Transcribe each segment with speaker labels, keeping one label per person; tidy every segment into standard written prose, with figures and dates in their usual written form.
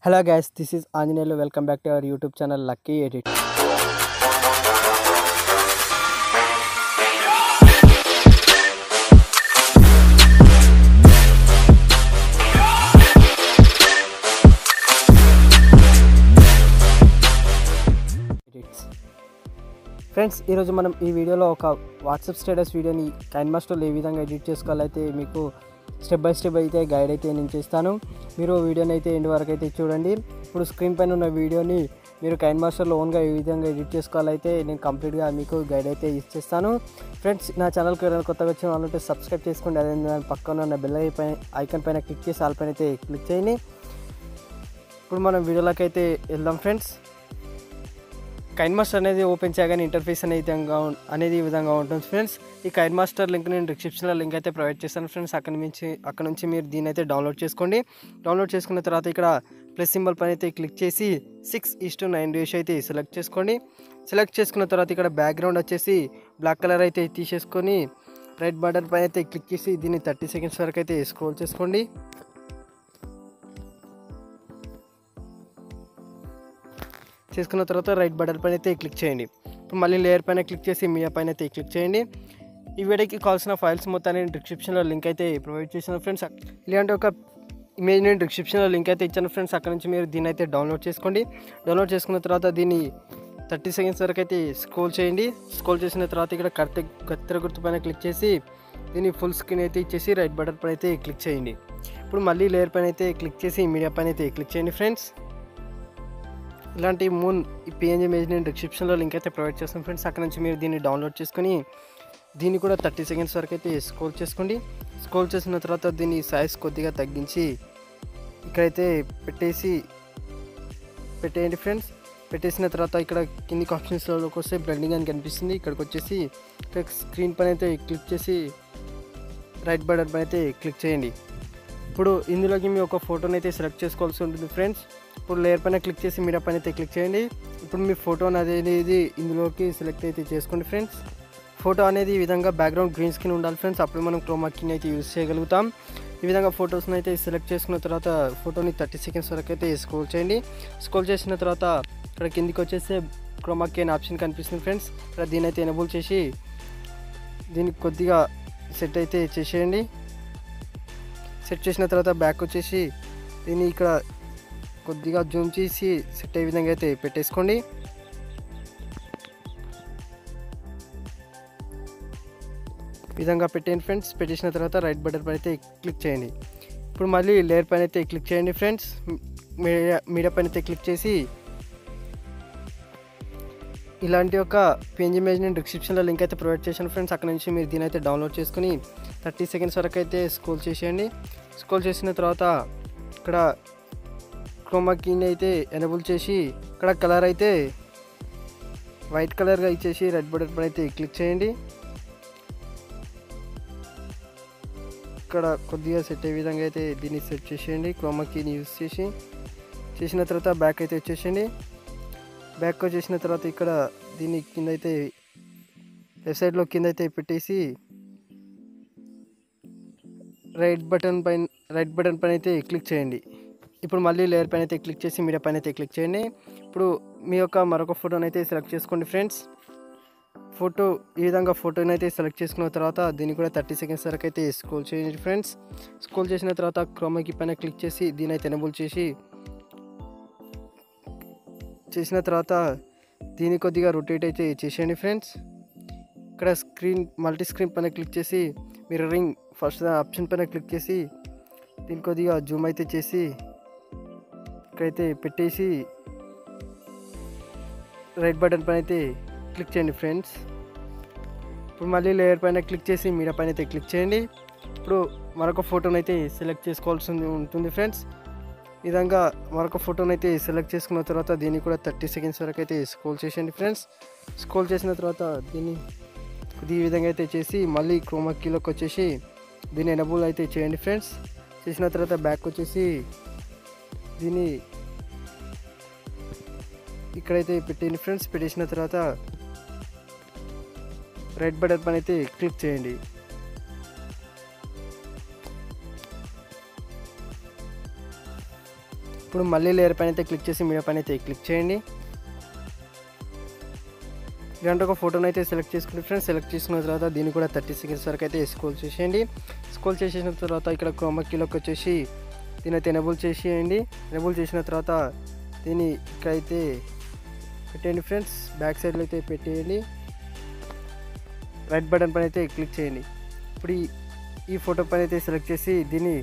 Speaker 1: Hello guys, this is Anjanelu. Welcome back to our YouTube channel Lucky Edit. Friends, ఈరోజు మనం ఈ వీడియోలో ఒక వాట్సాప్ స్టేటస్ వీడియోని కైన్మాస్టర్లో ఏ విధంగా ఎడిట్ చేసుకోవాలైతే మీకు స్టెప్ బై స్టెప్ అయితే గైడ్ అయితే నేను చేస్తాను. మీరు వీడియోని అయితే ఎండ్ వరకు అయితే చూడండి. ఇప్పుడు స్క్రీన్ పైన ఉన్న వీడియోని మీరు కైన్మాస్టర్లో ఓన్గా ఏ విధంగా ఎడిట్ చేసుకోవాలైతే నేను కంప్లీట్గా మీకు గైడ్ అయితే ఇచ్చేస్తాను. ఫ్రెండ్స్, నా ఛానల్కి ఎవరైనా కొత్తగా వచ్చిన వాళ్ళంటే సబ్స్క్రైబ్ చేసుకోండి. అదే దాని పక్కన ఉన్న బెల్ ఐకాన్ పైన క్లిక్ చేసి ఆల్ పైన అయితే క్లిక్ చేయండి. ఇప్పుడు మనం వీడియోలోకి అయితే వెళ్దాం. ఫ్రెండ్స్, కైన్మాస్టర్ అనేది ఓపెన్ చేయగానే ఇంటర్ఫేస్ అనేది ఈ విధంగా ఉంటుంది. ఫ్రెండ్స్, ఈ కైన్మాస్టర్ లింక్ నేను డిస్క్రిప్షన్లో లింక్ అయితే ప్రొవైడ్ చేస్తాను. ఫ్రెండ్స్, అక్కడ నుంచి మీరు దీని అయితే డౌన్లోడ్ చేసుకోండి. డౌన్లోడ్ చేసుకున్న తర్వాత ఇక్కడ ప్లస్ సింబల్ పైన అయితే క్లిక్ చేసి 6:9 రేషియో అయితే సెలెక్ట్ చేసుకోండి. సెలెక్ట్ చేసుకున్న తర్వాత ఇక్కడ బ్యాక్గ్రౌండ్ వచ్చేసి బ్లాక్ కలర్ అయితే తీసేసుకొని రైట్ బటన్ పైన అయితే క్లిక్ చేసి దీన్ని 30 సెకండ్స్ వరకు అయితే స్క్రోల్ చేసుకోండి. చేసుకున్న తర్వాత రైట్ బటన్ పైన అయితే క్లిక్ చేయండి. ఇప్పుడు మళ్ళీ లేయర్ పైన క్లిక్ చేసి మీడియా పైన అయితే క్లిక్ చేయండి. ఈ వీడియోకి కావాల్సిన ఫైల్స్ మొత్తాన్ని డిస్క్రిప్షన్లో లింక్ అయితే ప్రొవైడ్ చేశాను. ఫ్రెండ్స్, ఇలాంటి ఒక ఇమేజ్ నేను డిస్క్రిప్షన్లో లింక్ అయితే ఇచ్చాను. ఫ్రెండ్స్, అక్కడ నుంచి మీరు దీన్ని అయితే డౌన్లోడ్ చేసుకోండి. డౌన్లోడ్ చేసుకున్న తర్వాత దీన్ని 30 సెకండ్స్ వరకు అయితే స్క్రోల్ చేయండి. స్క్రోల్ చేసిన తర్వాత ఇక్కడ కత్తెర గుర్తు పైన క్లిక్ చేసి దీన్ని ఫుల్ స్క్రీన్ అయితే ఇచ్చేసి రైట్ బటన్ పైన అయితే క్లిక్ చేయండి. ఇప్పుడు మళ్ళీ లేయర్ పైన అయితే క్లిక్ చేసి మీడియా పైన అయితే క్లిక్ చేయండి. ఫ్రెండ్స్, ఇలాంటి ఈ పిఎన్జీ ఇమేజ్ నేను డిస్క్రిప్షన్లో లింక్ అయితే ప్రొవైడ్ చేస్తాను. ఫ్రెండ్స్, అక్కడ నుంచి మీరు దీన్ని డౌన్లోడ్ చేసుకొని దీన్ని కూడా 30 సెకండ్స్ వరకు అయితే స్క్రోల్ చేసుకోండి. స్క్రోల్ చేసిన తర్వాత దీన్ని సైజ్ కొద్దిగా తగ్గించి ఇక్కడైతే పెట్టేయండి. ఫ్రెండ్స్, పెట్టేసిన తర్వాత ఇక్కడ కింది ఆప్షన్స్లోకి వస్తే బ్లెండింగ్ అని కనిపిస్తుంది. ఇక్కడికి వచ్చేసి స్క్రీన్ పైన అయితే క్లిక్ చేసి రైట్ బటన్ పైన అయితే క్లిక్ చేయండి. ఇప్పుడు ఇందులోకి మీ ఒక ఫోటోని అయితే సెలెక్ట్ చేసుకోవాల్సి ఉంటుంది. ఫ్రెండ్స్, ఇప్పుడు లేయర్ పైన క్లిక్ చేసి మీడియా పైన అయితే క్లిక్ చేయండి. ఇప్పుడు మీ ఫోటోని అనేది ఇందులోకి సెలెక్ట్ అయితే చేసుకోండి. ఫ్రెండ్స్, ఫోటో అనేది ఈ విధంగా బ్యాక్గ్రౌండ్ గ్రీన్ స్క్రీన్ ఉండాలి. ఫ్రెండ్స్, అప్పుడు మనం క్రోమా కీని అయితే యూజ్ చేయగలుగుతాం. ఈ విధంగా ఫొటోస్ని అయితే సెలెక్ట్ చేసుకున్న తర్వాత ఫోటోని 30 సెకండ్స్ వరకు అయితే స్క్రోల్ చేయండి. స్క్రోల్ చేసిన తర్వాత ఇక్కడ కిందికి వచ్చేసి క్రోమా కీ అనే ఆప్షన్ కనిపిస్తుంది. ఫ్రెండ్స్, ఇక్కడ దీని అయితే ఎనేబుల్ చేసి దీనికి కొద్దిగా సెట్ అయితే చేసేయండి. సెట్ చేసిన తర్వాత బ్యాక్ వచ్చేసి దీన్ని ఇక్కడ కొద్దిగా జూమ్ చేసి సెట్ అయ్యే విధంగా అయితే పెట్టేసుకోండి. ఈ విధంగా పెట్టేయండి. ఫ్రెండ్స్, పెట్టేసిన తర్వాత రైట్ బటన్ పైన అయితే క్లిక్ చేయండి. ఇప్పుడు మళ్ళీ లేయర్ పైన అయితే క్లిక్ చేయండి. ఫ్రెండ్స్, మీడియా పైన అయితే క్లిక్ చేసి ఇలాంటి ఒక పిఎన్జీ ఇమేజ్ నేను డిస్క్రిప్షన్లో లింక్ అయితే ప్రొవైడ్ చేశాను. ఫ్రెండ్స్, అక్కడ నుంచి మీరు దీని అయితే డౌన్లోడ్ చేసుకుని 30 సెకండ్స్ వరకు అయితే స్క్రోల్ చేసేయండి. స్క్రోల్ చేసిన తర్వాత ఇక్కడ క్రోమా కీని అయితే ఎనేబుల్ చేసి ఇక్కడ కలర్ అయితే వైట్ కలర్గా ఇచ్చేసి రెడ్ బటన్ పైన అయితే క్లిక్ చేయండి. ఇక్కడ కొద్దిగా సెట్ అయ్యే విధంగా అయితే దీన్ని సెట్ చేసేయండి. క్రోమా కీని యూజ్ చేసిన తర్వాత బ్యాక్ అయితే వచ్చేసేయండి. బ్యాక్ వచ్చేసిన తర్వాత ఇక్కడ దీన్ని కింద అయితే లెఫ్ట్ సైడ్లో కింద అయితే పెట్టేసి రైట్ బటన్ పైన అయితే క్లిక్ చేయండి. ఇప్పుడు మళ్ళీ లేయర్ పైన అయితే క్లిక్ చేసి మీడియా పైన అయితే క్లిక్ చేయండి. ఇప్పుడు మీ యొక్క మరొక ఫోటోని అయితే సెలెక్ట్ చేసుకోండి. ఫ్రెండ్స్, ఈ విధంగా ఫోటోని అయితే సెలెక్ట్ చేసుకున్న తర్వాత దీన్ని కూడా 30 సెకండ్స్ వరకు అయితే స్క్రోల్ చేయండి. ఫ్రెండ్స్, స్క్రోల్ చేసిన తర్వాత క్రోమా కీ పైన క్లిక్ చేసి దీని అయితే ఎనేబుల్ చేసిన తర్వాత దీన్ని కొద్దిగా రొటేట్ అయితే చేసేయండి. ఫ్రెండ్స్, ఇక్కడ మల్టీ స్క్రీన్ పైన క్లిక్ చేసి మిర్రరింగ్ ఫస్ట్ ఆప్షన్ పైన క్లిక్ చేసి దీన్ని కొద్దిగా జూమ్ అయితే చేసి ఇక్కడైతే పెట్టేసి రైట్ బటన్ పైన అయితే క్లిక్ చేయండి. ఫ్రెండ్స్, ఇప్పుడు మళ్ళీ లేయర్ పైన క్లిక్ చేసి మీడియా పైన అయితే క్లిక్ చేయండి. ఇప్పుడు మరొక ఫోటోని అయితే సెలెక్ట్ చేసుకోవాల్సి ఉంటుంది. ఫ్రెండ్స్, ఈ విధంగా మరొక ఫోటోని అయితే సెలెక్ట్ చేసుకున్న తర్వాత దీన్ని కూడా 30 సెకండ్స్ వరకు అయితే స్క్రోల్ చేసేయండి. ఫ్రెండ్స్, స్క్రోల్ చేసిన తర్వాత దీన్ని ఈ విధంగా అయితే చేసి మళ్ళీ క్రోమా కీలోకి వచ్చేసి దీన్ని ఎనేబుల్ అయితే చేయండి. ఫ్రెండ్స్, చేసిన తర్వాత బ్యాక్ వచ్చేసి దీన్ని ఇక్కడైతే పెట్టండి. ఫ్రెండ్స్, పెట్టేసిన తర్వాత రైట్ బటన్ పైన అయితే క్లిక్ చేయండి. ఇప్పుడు మళ్ళీ లేయర్ పైన అయితే క్లిక్ చేసి మీడియా పైన అయితే క్లిక్ చేయండి. ఇలాంటి ఒక ఫోటోని అయితే సెలెక్ట్ చేసుకుంటే ఫ్రెండ్స్, సెలెక్ట్ చేసుకున్న తర్వాత దీన్ని కూడా 30 సెకండ్స్ వరకు అయితే స్క్రోల్ చేసేయండి. స్క్రోల్ చేసేసిన తర్వాత ఇక్కడ క్రోమా కీలోకి వచ్చేసి దీని అయితే ఎనేబుల్ చేసేయండి. ఎనేబుల్ చేసిన తర్వాత దీన్ని ఇక్కడైతే పెట్టేయండి ఫ్రెండ్స్, బ్యాక్ సైడ్లో అయితే పెట్టేయండి. రైట్ బటన్ పైన అయితే క్లిక్ చేయండి. ఇప్పుడు ఈ ఫోటో పైన అయితే సెలెక్ట్ చేసి దీన్ని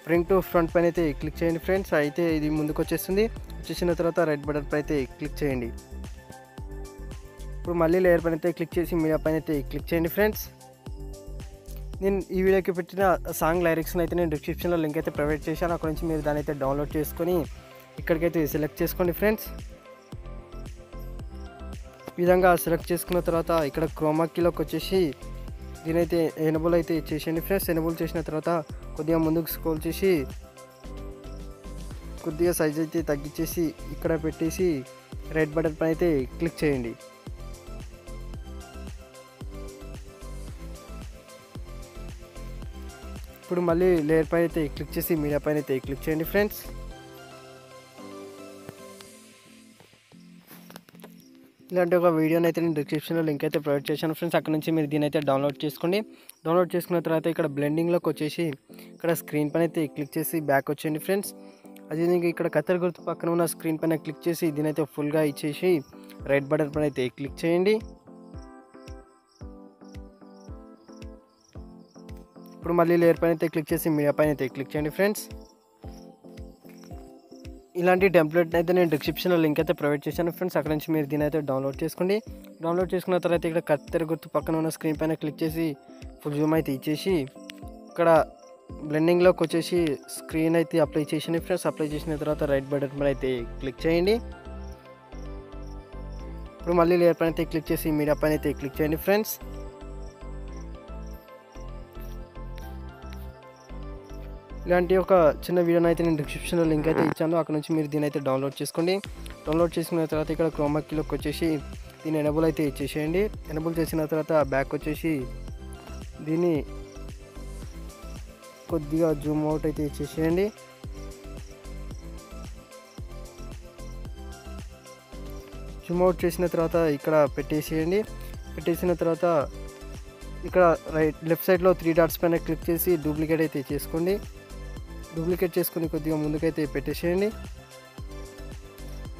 Speaker 1: బ్రింగ్ టు ఫ్రంట్ పైన అయితే క్లిక్ చేయండి ఫ్రెండ్స్. అయితే ఇది ముందుకు వచ్చేస్తుంది. వచ్చేసిన తర్వాత రైట్ బటన్ పైన అయితే క్లిక్ చేయండి. ఇప్పుడు మళ్ళీ లేయర్ పైన అయితే క్లిక్ చేసి మీడియా పైన అయితే క్లిక్ చేయండి ఫ్రెండ్స్. నేను ఈ వీడియోకి పెట్టిన సాంగ్ లిరిక్స్ని అయితే నేను డిస్క్రిప్షన్లో లింక్ అయితే ప్రొవైడ్ చేశాను. అక్కడ నుంచి మీరు దాన్ని అయితే డౌన్లోడ్ చేసుకొని ఇక్కడికైతే సెలెక్ట్ చేసుకోండి ఫ్రెండ్స్. ఈ విధంగా సెలెక్ట్ చేసుకున్న తర్వాత ఇక్కడ క్రోమా కీలోకి వచ్చేసి దీనైతే ఎనేబుల్ అయితే చేసేయండి ఫ్రెండ్స్. ఎనేబుల్ చేసిన తర్వాత కొద్దిగా ముందుకు స్క్రోల్ చేసి కొద్దిగా సైజ్ అయితే తగ్గించేసి ఇక్కడ పెట్టేసి రైట్ బటన్ పైన అయితే క్లిక్ చేయండి. ఇప్పుడు మళ్ళీ లేయర్ పైన అయితే క్లిక్ చేసి మీడియా పైన అయితే క్లిక్ చేయండి ఫ్రెండ్స్. ఇలాంటి ఒక వీడియోని అయితే నేను డిస్క్రిప్షన్లో లింక్ అయితే ప్రొవైడ్ చేశాను ఫ్రెండ్స్. అక్కడ నుంచి మీరు దీని అయితే డౌన్లోడ్ చేసుకోండి. డౌన్లోడ్ చేసుకున్న తర్వాత ఇక్కడ బ్లెండింగ్లోకి వచ్చేసి ఇక్కడ స్క్రీన్ పైన అయితే క్లిక్ చేసి బ్యాక్ వచ్చేయండి ఫ్రెండ్స్. అది ఇక్కడ కత్తెర గుర్తు పక్కన ఉన్న స్క్రీన్ పైన క్లిక్ చేసి దీని అయితే ఫుల్గా ఇచ్చేసి రైట్ బటన్ పైన అయితే క్లిక్ చేయండి. ఇప్పుడు మళ్ళీ లేయర్ పైన అయితే క్లిక్ చేసి మీడియా పైన అయితే క్లిక్ చేయండి ఫ్రెండ్స్. ఇలాంటి టెంప్లెట్ అయితే నేను డిస్క్రిప్షన్లో లింక్ అయితే ప్రొవైడ్ చేశాను ఫ్రెండ్స్. అక్కడ నుంచి మీరు దీని అయితే డౌన్లోడ్ చేసుకోండి. డౌన్లోడ్ చేసుకున్న తర్వాత ఇక్కడ కత్తెర గుర్తు పక్కన ఉన్న స్క్రీన్ పైన క్లిక్ చేసి ఫుల్ జూమ్ అయితే ఇచ్చేసి ఇక్కడ బ్లెండింగ్లోకి వచ్చేసి స్క్రీన్ అయితే అప్లై చేసింది ఫ్రెండ్స్. అప్లై చేసిన తర్వాత రైట్ బటన్ పైన అయితే క్లిక్ చేయండి. ఇప్పుడు మళ్ళీ లేయర్ పైన అయితే క్లిక్ చేసి మీడియా పైన అయితే క్లిక్ చేయండి ఫ్రెండ్స్. ఇలాంటి ఒక చిన్న వీడియోని అయితే నేను డిస్క్రిప్షన్లో లింక్ అయితే ఇచ్చాను. అక్కడ నుంచి మీరు దీని అయితే డౌన్లోడ్ చేసుకోండి. డౌన్లోడ్ చేసుకున్న తర్వాత ఇక్కడ క్రోమా కీలోకి వచ్చేసి దీన్ని ఎనేబుల్ అయితే ఇచ్చేసేయండి. ఎనేబుల్ చేసిన తర్వాత బ్యాక్ వచ్చేసి దీన్ని కొద్దిగా జూమ్ అవుట్ అయితే ఇచ్చేసేయండి. జూమ్ అవుట్ చేసిన తర్వాత ఇక్కడ పెట్టేసేయండి. పెట్టేసిన తర్వాత ఇక్కడ లెఫ్ట్ సైడ్లో 3 డాట్స్ పైన క్లిక్ చేసి డూప్లికేట్ అయితే చేసుకోండి. డూప్లికేట్ చేసుకుని కొద్దిగా ముందుకైతే పెట్టేసేయండి.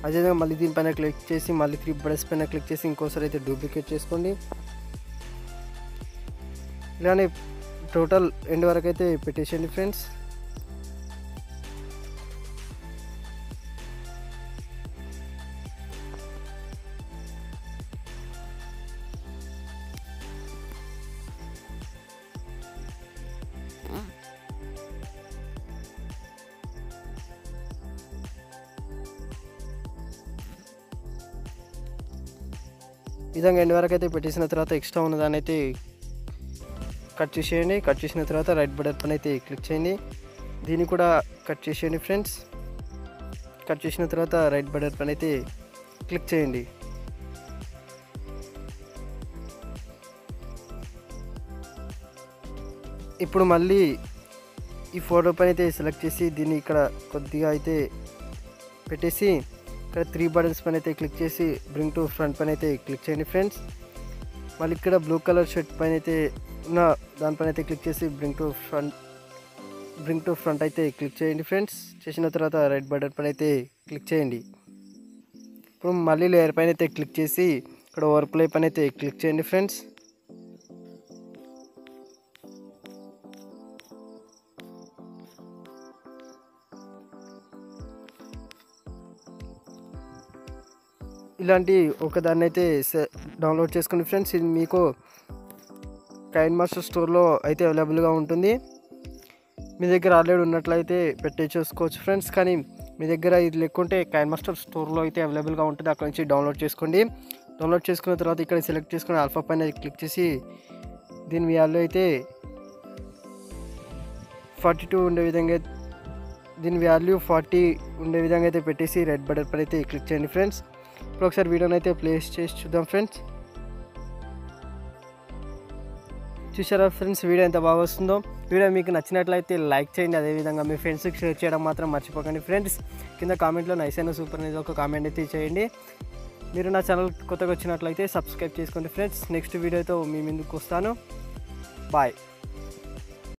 Speaker 1: అదేవిధంగా మళ్ళీ దీనిపైన క్లిక్ చేసి మళ్ళీ 3 బటన్స్ పైన క్లిక్ చేసి ఇంకోసారి అయితే డూప్లికేట్ చేసుకోండి. ఇలానే టోటల్ ఎండ్ వరకు అయితే పెట్టేసేయండి ఫ్రెండ్స్. ఈ విధంగా ఎండ్ వరకు అయితే పెట్టేసిన తర్వాత ఎక్స్ట్రా ఉన్నదాన్ని అయితే కట్ చేసేయండి. కట్ చేసిన తర్వాత రైట్ బటన్ పైన అయితే క్లిక్ చేయండి. దీన్ని కూడా కట్ చేసేయండి ఫ్రెండ్స్. కట్ చేసిన తర్వాత రైట్ బటన్ పైన అయితే క్లిక్ చేయండి. ఇప్పుడు మళ్ళీ ఈ ఫోటో పైన అయితే సెలెక్ట్ చేసి దీన్ని ఇక్కడ కొద్దిగా అయితే పెట్టేసి ఇక్కడ 3 బటన్స్ పైన అయితే క్లిక్ చేసి బ్రింగ్ టు ఫ్రంట్ పైన అయితే క్లిక్ చేయండి ఫ్రెండ్స్. మళ్ళీ ఇక్కడ బ్లూ కలర్ షర్ట్ పైన అయితే ఉన్న దానిపైన అయితే క్లిక్ చేసి బ్రింగ్ టు ఫ్రంట్ అయితే క్లిక్ చేయండి ఫ్రెండ్స్. చేసిన తర్వాత రైట్ బటన్ పైన అయితే క్లిక్ చేయండి. ఇప్పుడు మళ్ళీ లేయర్ పైన అయితే క్లిక్ చేసి ఇక్కడ ఓవర్ప్లే పైన అయితే క్లిక్ చేయండి ఫ్రెండ్స్. ఇలాంటి ఒకదాన్ని అయితే డౌన్లోడ్ చేసుకోండి ఫ్రెండ్స్. ఇది మీకు కైన్ మాస్టర్ స్టోర్లో అయితే అవైలబుల్గా ఉంటుంది. మీ దగ్గర ఆల్రెడీ ఉన్నట్లయితే చూసుకోవచ్చు ఫ్రెండ్స్. కానీ మీ దగ్గర ఇది లేకుంటే కైన్ మాస్టర్ స్టోర్లో అయితే అవైలబుల్గా ఉంటుంది. అక్కడ నుంచి డౌన్లోడ్ చేసుకోండి. డౌన్లోడ్ చేసుకున్న తర్వాత ఇక్కడ సెలెక్ట్ చేసుకుని ఆల్ఫా పైన క్లిక్ చేసి దీని వాల్యూ అయితే 42 ఉండే విధంగా దీని వాల్యూ 40 ఉండే విధంగా అయితే పెట్టేసి రెడ్ బటన్ పైన అయితే క్లిక్ చేయండి ఫ్రెండ్స్. ఇప్పుడు ఒకసారి వీడియోని అయితే ప్లే చేసి చూద్దాం ఫ్రెండ్స్. చూసారా ఫ్రెండ్స్ వీడియో ఎంత బాగా వస్తుందో. వీడియో మీకు నచ్చినట్లయితే లైక్ చేయండి, అదేవిధంగా మీ ఫ్రెండ్స్కి షేర్ చేయడం మాత్రం మర్చిపోకండి ఫ్రెండ్స్. కింద కామెంట్లో నైస్ అయిన సూపర్ అనేది ఒక కామెంట్ అయితే చేయండి. మీరు నా ఛానల్ కొత్తగా వచ్చినట్లయితే సబ్స్క్రైబ్ చేసుకోండి ఫ్రెండ్స్. నెక్స్ట్ వీడియోతో మీ ముందుకు వస్తాను. బాయ్.